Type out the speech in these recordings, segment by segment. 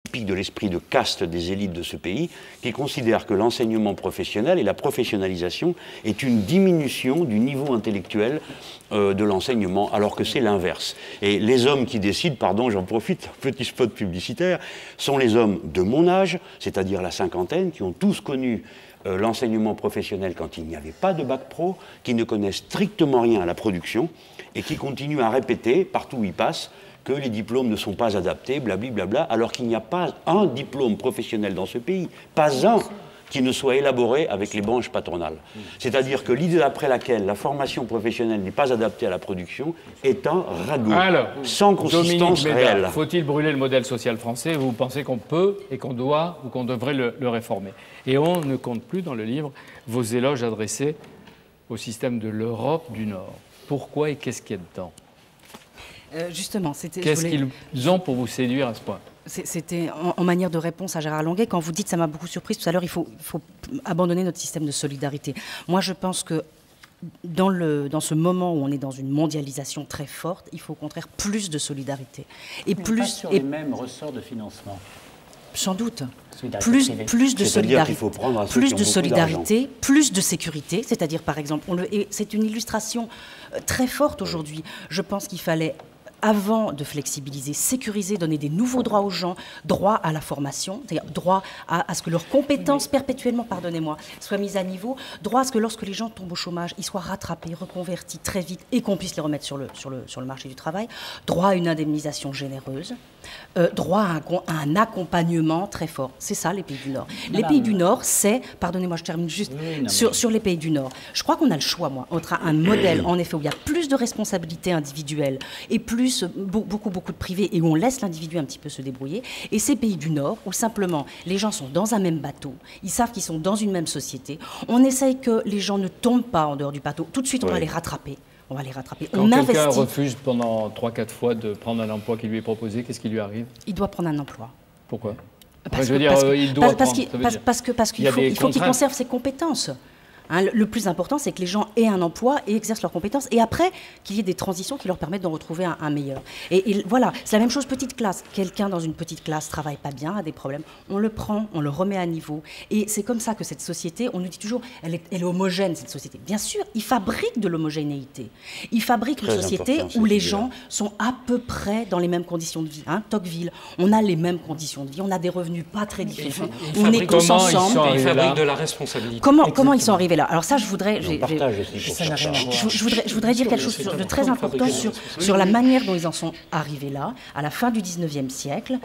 typique de l'esprit de caste des élites de ce pays, qui considèrent que l'enseignement professionnel et la professionnalisation est une diminution du niveau intellectuel de l'enseignement, alors que c'est l'inverse. Et les hommes qui décident, pardon, j'en profite, un petit spot publicitaire, sont les hommes de mon âge, c'est-à-dire la cinquantaine, qui ont tous connu l'enseignement professionnel quand il n'y avait pas de bac pro, qui ne connaissent strictement rien à la production et qui continuent à répéter, partout où ils passent, que les diplômes ne sont pas adaptés, blablabla, alors qu'il n'y a pas un diplôme professionnel dans ce pays, pas un qui ne soit élaboré avec les branches patronales. C'est-à-dire que l'idée d'après laquelle la formation professionnelle n'est pas adaptée à la production est un ragoût, sans consistance réelle. Faut-il brûler le modèle social français? Vous pensez qu'on peut et qu'on doit ou qu'on devrait le réformer? Et on ne compte plus dans le livre vos éloges adressés au système de l'Europe du Nord. Pourquoi et qu'est-ce qu'il y a dedans? Justement, c'était... Qu'est-ce qu'ils ont pour vous séduire à ce point? C'était en manière de réponse à Gérard Longuet, quand vous dites, ça m'a beaucoup surprise tout à l'heure, il faut abandonner notre système de solidarité. Moi, je pense que dans ce moment où on est dans une mondialisation très forte, il faut au contraire plus de solidarité. Et mais plus, pas sur les mêmes ressorts de financement. Sans doute. Plus de solidarité, plus de sécurité, c'est-à-dire par exemple, c'est une illustration très forte aujourd'hui. Je pense qu'il fallait, avant de flexibiliser, sécuriser, donner des nouveaux droits aux gens, droit à la formation, c'est-à-dire droit à ce que leurs compétences perpétuellement, pardonnez-moi, soient mises à niveau, droit à ce que lorsque les gens tombent au chômage, ils soient rattrapés, reconvertis très vite et qu'on puisse les remettre sur le marché du travail, droit à une indemnisation généreuse, droit à un accompagnement très fort. C'est ça, les pays du Nord. Les pays du Nord, c'est, pardonnez-moi, je termine juste sur les pays du Nord. Je crois qu'on a le choix, moi, entre un modèle, en effet, où il y a plus de responsabilités individuelles et beaucoup de privés et où on laisse l'individu un petit peu se débrouiller. Et ces pays du Nord, où simplement les gens sont dans un même bateau, ils savent qu'ils sont dans une même société, on essaye que les gens ne tombent pas en dehors du bateau. Tout de suite, on va les rattraper. On va les rattraper. Quand quelqu'un refuse pendant 3-4 fois de prendre un emploi qui lui est proposé, qu'est-ce qui lui arrive? Il doit prendre un emploi. Pourquoi? Parce qu'il faut qu'il conserve ses compétences. Hein, le plus important, c'est que les gens aient un emploi et exercent leurs compétences. Et après, qu'il y ait des transitions qui leur permettent d'en retrouver un meilleur. Et voilà, c'est la même chose, petite classe. Quelqu'un dans une petite classe travaille pas bien, a des problèmes. On le prend, on le remet à niveau. Et c'est comme ça que cette société, on nous dit toujours, elle est homogène, cette société. Bien sûr, il fabrique de l'homogénéité. Il fabrique une société où les gens sont à peu près dans les mêmes conditions de vie. Hein, Tocqueville, on a les mêmes conditions de vie, on a des revenus pas très différents. On est tous ensemble. Ils fabriquent de la responsabilité. Comment ils sont arrivés là? Alors ça, je voudrais dire quelque chose de très important sur la manière dont ils en sont arrivés là. À la fin du 19e siècle,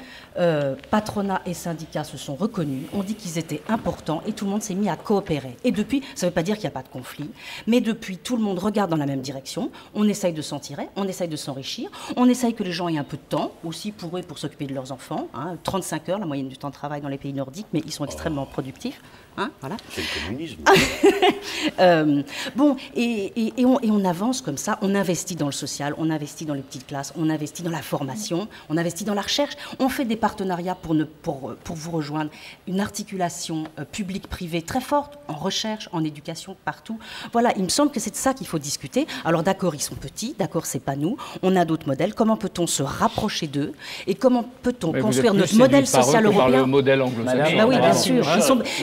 patronat et syndicats se sont reconnus, on dit qu'ils étaient importants et tout le monde s'est mis à coopérer. Et depuis, ça ne veut pas dire qu'il n'y a pas de conflit, mais depuis, tout le monde regarde dans la même direction, on essaye de s'en tirer, on essaye de s'enrichir, on essaye que les gens aient un peu de temps aussi pour eux, pour s'occuper de leurs enfants. Hein, 35 heures, la moyenne du temps de travail dans les pays nordiques, mais ils sont extrêmement productifs. Hein, voilà. C'est le communisme. Et on avance comme ça, on investit dans le social, on investit dans les petites classes, on investit dans la formation, on investit dans la recherche, on fait des partenariats pour vous rejoindre, une articulation publique-privée très forte, en recherche, en éducation, partout. Voilà, il me semble que c'est de ça qu'il faut discuter. Alors d'accord, ils sont petits, d'accord, c'est pas nous, on a d'autres modèles, comment peut-on se rapprocher d'eux et comment peut-on construire notre modèle social européen? Par le modèle anglo-saxon. Bah oui,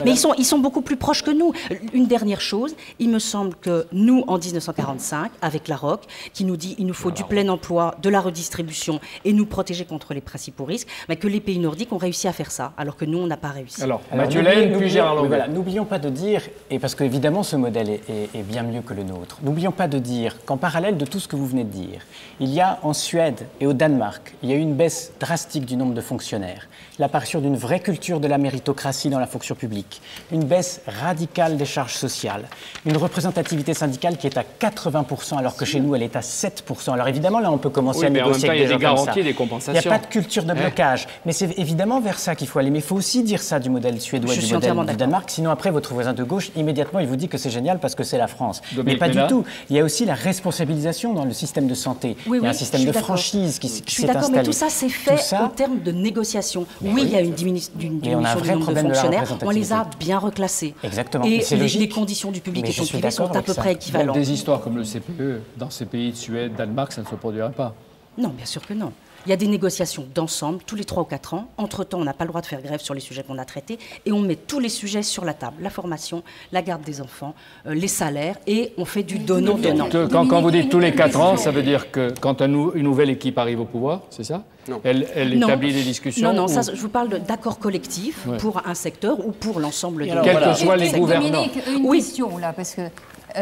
bien sûr, ils sont beaucoup plus proches que nous. Une dernière chose, il me semble que nous, en 1945, avec la ROC, qui nous dit qu'il nous faut du plein emploi, de la redistribution et nous protéger contre les principaux risques, mais que les pays nordiques ont réussi à faire ça, alors que nous, on n'a pas réussi. Alors Mathieu Laine, puis Gérard Longuet. Voilà, n'oublions pas de dire, et parce qu'évidemment ce modèle est bien mieux que le nôtre, n'oublions pas de dire qu'en parallèle de tout ce que vous venez de dire, il y a en Suède et au Danemark, il y a eu une baisse drastique du nombre de fonctionnaires, l'apparition d'une vraie culture de la méritocratie dans la fonction publique, une baisse radicale des charges sociales, une représentativité syndicale qui est à 80%, alors que chez nous, elle est à 7%. Alors évidemment, là, on peut commencer à négocier avec des gens comme ça. Il y a des compensations. Il n'y a pas de culture de blocage. Mais c'est évidemment vers ça qu'il faut aller. Mais il faut aussi dire ça du modèle suédois et du modèle du Danemark. Sinon, après, votre voisin de gauche, immédiatement, il vous dit que c'est génial parce que c'est la France. Mais pas du tout. Il y a aussi la responsabilisation dans le système de santé. Oui, il y a un système de franchise qui s'est installé. Mais tout ça, c'est fait en termes de négociation. Oui, il y a une diminution du nombre de fonctionnaires. On les a bien reclassés. Exactement. Et les conditions du public et du privé sont à peu près équivalentes. Des histoires comme le CPE, dans ces pays de Suède, Danemark, ça ne se produirait pas. Non, bien sûr que non. Il y a des négociations d'ensemble, tous les 3 ou 4 ans. Entre-temps, on n'a pas le droit de faire grève sur les sujets qu'on a traités. Et on met tous les sujets sur la table. La formation, la garde des enfants, les salaires. Et on fait du donnant-donnant. Quand vous dites tous les 4 ans, ça veut dire que quand une nouvelle équipe arrive au pouvoir, c'est ça? Non. Elle établit des discussions? Non, ça, je vous parle d'accords collectifs pour un secteur ou pour l'ensemble de quels que soient les gouvernants. Dominique, une question là, parce que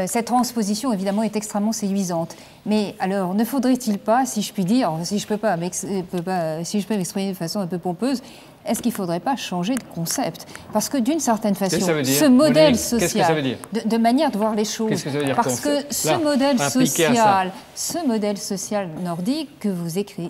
cette transposition, évidemment, est extrêmement séduisante. Mais alors, ne faudrait-il pas, si je puis dire, si je peux m'exprimer de façon un peu pompeuse, est-ce qu'il ne faudrait pas changer de concept? Parce que d'une certaine façon, ce modèle social, de manière de voir les choses, parce que ce modèle social nordique que vous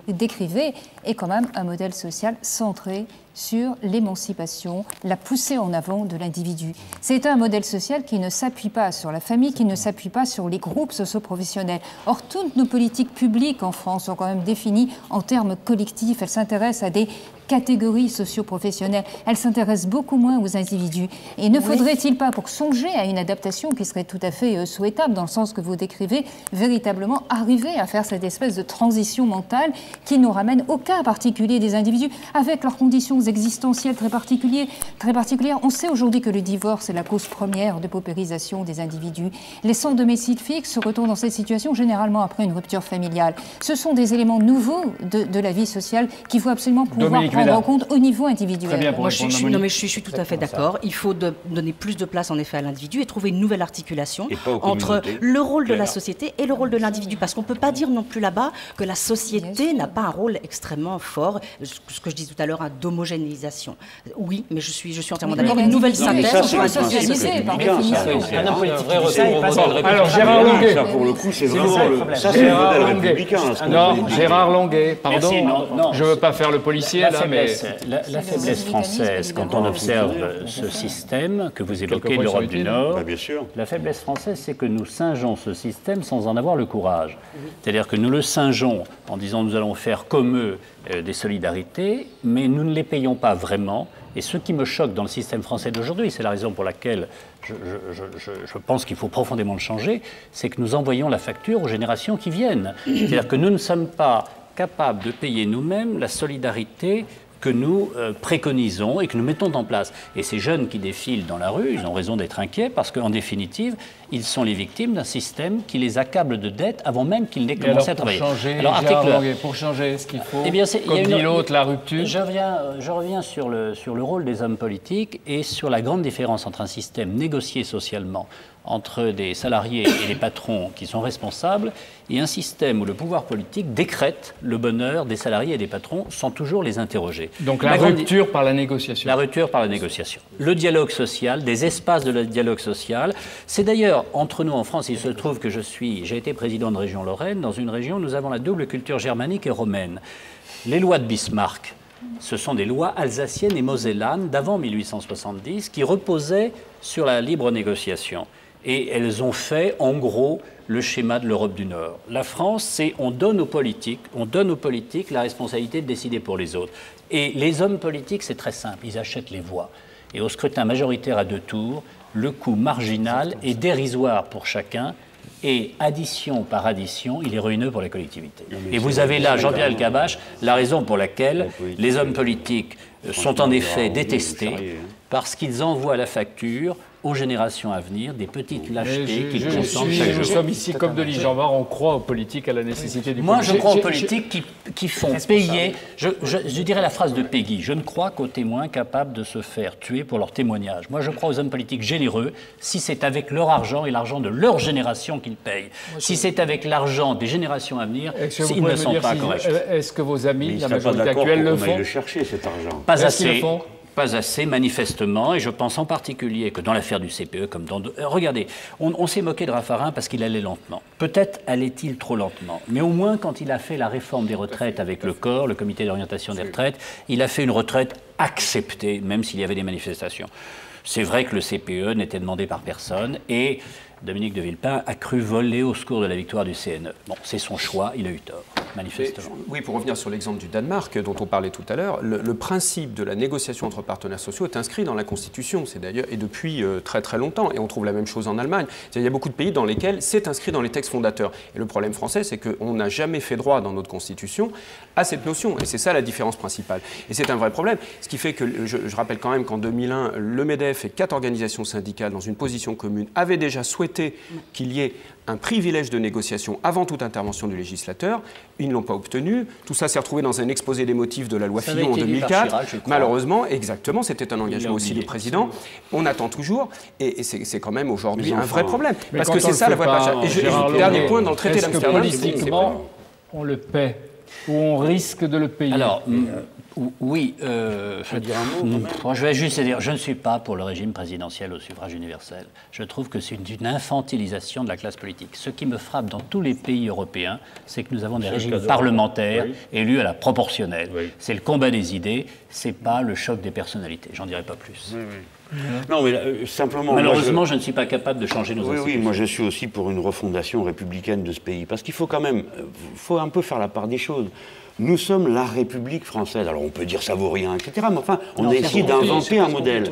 décrivez est quand même un modèle social centré sur l'émancipation, la poussée en avant de l'individu. C'est un modèle social qui ne s'appuie pas sur la famille, qui ne s'appuie pas sur les groupes socio-professionnels. Or, toutes nos politiques publiques en France sont quand même définies en termes collectifs. Elles s'intéressent à des catégories socio-professionnelles. Elles s'intéressent beaucoup moins aux individus. Et ne faudrait-il pas, pour songer à une adaptation qui serait tout à fait souhaitable, dans le sens que vous décrivez, véritablement arriver à faire cette espèce de transition mentale qui nous ramène au cas particulier des individus, avec leurs conditions existentielles très particulières. On sait aujourd'hui que le divorce est la cause première de paupérisation des individus. Les sans domicile fixe se retrouvent dans cette situation généralement après une rupture familiale. Ce sont des éléments nouveaux de la vie sociale qu'il faut absolument pouvoir prendre en compte au niveau individuel. Très bien, Moi, je suis tout à fait d'accord. Il faut donner plus de place en effet à l'individu et trouver une nouvelle articulation entre le rôle de la société et le rôle de l'individu. Parce qu'on ne peut pas dire non plus là-bas que la société n'a pas un rôle extrêmement fort, ce que je disais tout à l'heure, d'homogénéisation. Oui, mais je suis entièrement d'accord. Une nouvelle synthèse entre la société. Alors, Gérard Longuet. Ça, pour le coup, c'est vraiment le modèle républicain. Non, Gérard Longuet, pardon. Je ne veux pas faire le policier, là, mais... La faiblesse française, quand on observe ce système que vous évoquez de l'Europe du Nord, la faiblesse française, c'est que nous singeons ce système sans en avoir le courage. C'est-à-dire que nous le singeons en disant nous allons faire comme eux des solidarités, mais nous ne les payons pas vraiment. Et ce qui me choque dans le système français d'aujourd'hui, c'est la raison pour laquelle je pense qu'il faut profondément le changer, c'est que nous envoyons la facture aux générations qui viennent. C'est-à-dire que nous ne sommes pas capables de payer nous-mêmes la solidarité que nous préconisons et que nous mettons en place. Et ces jeunes qui défilent dans la rue, ils ont raison d'être inquiets parce qu'en définitive, ils sont les victimes d'un système qui les accable de dettes avant même qu'ils n'aient commencé à travailler. Pour changer, ce qu'il faut, comme dit l'autre, la rupture. Je reviens sur le rôle des hommes politiques et sur la grande différence entre un système négocié socialement entre des salariés et des patrons qui sont responsables et un système où le pouvoir politique décrète le bonheur des salariés et des patrons sans toujours les interroger. Donc la rupture par la négociation. La rupture par la négociation. Le dialogue social, des espaces de dialogue social. C'est d'ailleurs, entre nous en France, il se trouve que j'ai été président de région Lorraine. Dans une région, nous avons la double culture germanique et romaine. Les lois de Bismarck, ce sont des lois alsaciennes et mosellanes d'avant 1870 qui reposaient sur la libre négociation. Et elles ont fait, en gros, le schéma de l'Europe du Nord. La France, c'est on donne aux politiques la responsabilité de décider pour les autres. Et les hommes politiques, c'est très simple, ils achètent les voix. Et au scrutin majoritaire à 2 tours, le coût marginal est dérisoire pour chacun. Et addition par addition, il est ruineux pour les collectivités. Et vous avez là, Jean-Pierre Elkabbach, la raison pour laquelle les hommes politiques sont en effet détestés, parce qu'ils envoient la facture aux générations à venir des petites lâchetés qu'ils consentent chaque jour. Nous sommes ici comme de Ligenbar, on croit aux politiques, à la nécessité du politique. Moi, je crois aux politiques qui font payer. Je dirais la phrase de Peggy. Je ne crois qu'aux témoins capables de se faire tuer pour leur témoignage. Moi, je crois aux hommes politiques généreux si c'est avec leur argent et l'argent de leur génération qu'ils payent. Si c'est avec l'argent des générations à venir, ils ne sont pas corrects. Est-ce que vos amis, la majorité actuelle, le font? Le chercher, cet argent. Pas assez. Pas assez, manifestement, et je pense en particulier que dans l'affaire du CPE, comme dans... regardez, on s'est moqué de Raffarin parce qu'il allait lentement. Peut-être allait-il trop lentement, mais au moins quand il a fait la réforme des retraites avec le COR, le comité d'orientation des retraites, il a fait une retraite acceptée, même s'il y avait des manifestations. C'est vrai que le CPE n'était demandé par personne, et Dominique de Villepin a cru voler au secours de la victoire du CNE. Bon, c'est son choix, il a eu tort, manifestement. Oui, pour revenir sur l'exemple du Danemark dont on parlait tout à l'heure, le principe de la négociation entre partenaires sociaux est inscrit dans la Constitution, c'est d'ailleurs, et depuis très très longtemps, et on trouve la même chose en Allemagne. Il y a beaucoup de pays dans lesquels c'est inscrit dans les textes fondateurs. Et le problème français, c'est qu'on n'a jamais fait droit dans notre Constitution à cette notion, et c'est ça la différence principale. Et c'est un vrai problème, ce qui fait que, je rappelle quand même qu'en 2001, le MEDEF et 4 organisations syndicales, dans une position commune, avaient déjà souhaité qu'il y ait un privilège de négociation avant toute intervention du législateur. Ils ne l'ont pas obtenu. Tout ça s'est retrouvé dans un exposé des motifs de la loi Fillon en 2004. Chirac, malheureusement, exactement, c'était un engagement aussi du président. On attend toujours, et c'est quand même aujourd'hui un vrai problème. Parce que c'est ça la voie de passage. Et dernier point, dans le traité d'Amsterdam, politiquement, on le paie, ou on risque de le payer. Alors, oui, je vais juste dire, je ne suis pas pour le régime présidentiel au suffrage universel. Je trouve que c'est une infantilisation de la classe politique. Ce qui me frappe dans tous les pays européens, c'est que nous avons des régimes parlementaires élus à la proportionnelle. Oui. C'est le combat des idées, c'est pas le choc des personnalités. J'en dirai pas plus. Oui, oui. Non, mais simplement... Malheureusement, je ne suis pas capable de changer nos institutions. Oui, moi je suis aussi pour une refondation républicaine de ce pays. Parce qu'il faut quand même... faut un peu faire la part des choses. Nous sommes la République française. Alors on peut dire ça vaut rien, etc. Mais enfin, on a essayé d'inventer un modèle.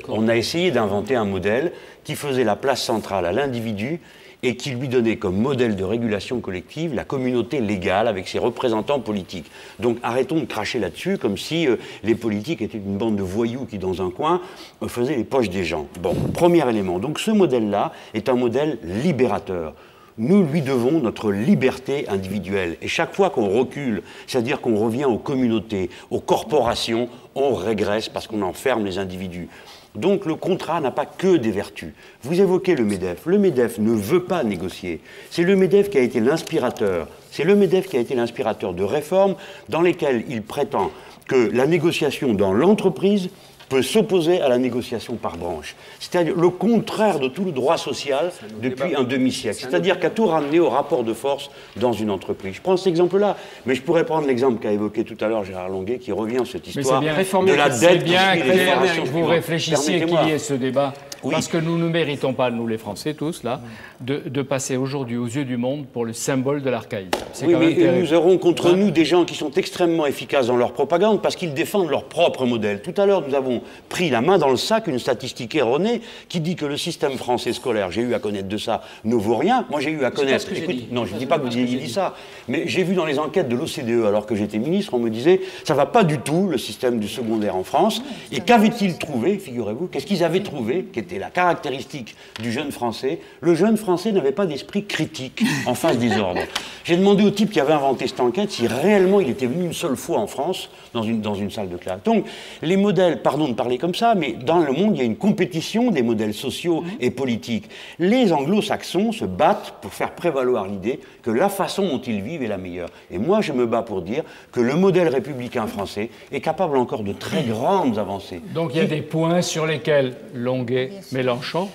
On a essayé d'inventer un modèle qui faisait la place centrale à l'individu et qui lui donnait comme modèle de régulation collective la communauté légale avec ses représentants politiques. Donc arrêtons de cracher là-dessus comme si les politiques étaient une bande de voyous qui, dans un coin, faisaient les poches des gens. Bon, premier élément. Donc ce modèle-là est un modèle libérateur. Nous lui devons notre liberté individuelle. Et chaque fois qu'on recule, c'est-à-dire qu'on revient aux communautés, aux corporations, on régresse parce qu'on enferme les individus. Donc le contrat n'a pas que des vertus. Vous évoquez le MEDEF. Le MEDEF ne veut pas négocier. C'est le MEDEF qui a été l'inspirateur. C'est le MEDEF qui a été l'inspirateur de réformes dans lesquelles il prétend que la négociation dans l'entreprise peut s'opposer à la négociation par branche. C'est-à-dire le contraire de tout le droit social depuis un demi-siècle. C'est-à-dire qu'à tout ramener au rapport de force dans une entreprise. Je prends cet exemple-là, mais je pourrais prendre l'exemple qu'a évoqué tout à l'heure Gérard Longuet, qui revient sur cette histoire de la dette. C'est bien que vous réfléchissiez qu'il y ait ce débat. Oui. Parce que nous ne méritons pas, nous les Français tous, là, de passer aujourd'hui aux yeux du monde pour le symbole de l'archaïsme. Oui, mais nous aurons contre nous des gens qui sont extrêmement efficaces dans leur propagande parce qu'ils défendent leur propre modèle. Tout à l'heure, nous avons pris la main dans le sac une statistique erronée qui dit que le système français scolaire, j'ai eu à connaître de ça, ne vaut rien. Moi, j'ai eu à connaître... Écoute, non, je ne dis pas que vous ayez dit ça, mais j'ai vu dans les enquêtes de l'OCDE, alors que j'étais ministre, on me disait ça ne va pas du tout, le système du secondaire en France. Et qu'avaient-ils trouvé, figurez-vous, qu'est-ce qu'ils avaient trouvé, qui était la caractéristique du jeune Français? Le jeune Français n'avait pas d'esprit critique en face des ordres. J'ai demandé au type qui avait inventé cette enquête si réellement il était venu une seule fois en France dans une salle de classe. Donc, les modèles, pardon de parler comme ça, mais dans le monde, il y a une compétition des modèles sociaux et politiques. Les anglo-saxons se battent pour faire prévaloir l'idée que la façon dont ils vivent est la meilleure. Et moi, je me bats pour dire que le modèle républicain français est capable encore de très grandes avancées. Donc, il y a des points sur lesquels Longuet, Mélenchon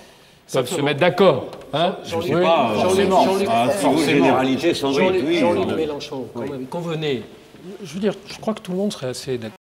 peuvent se mettre d'accord. Hein? Je ne sais pas, forcément. Généralité sans doute, oui. Jean-Luc Mélenchon, quand même, convenez. Je veux dire, je crois que tout le monde serait assez d'accord.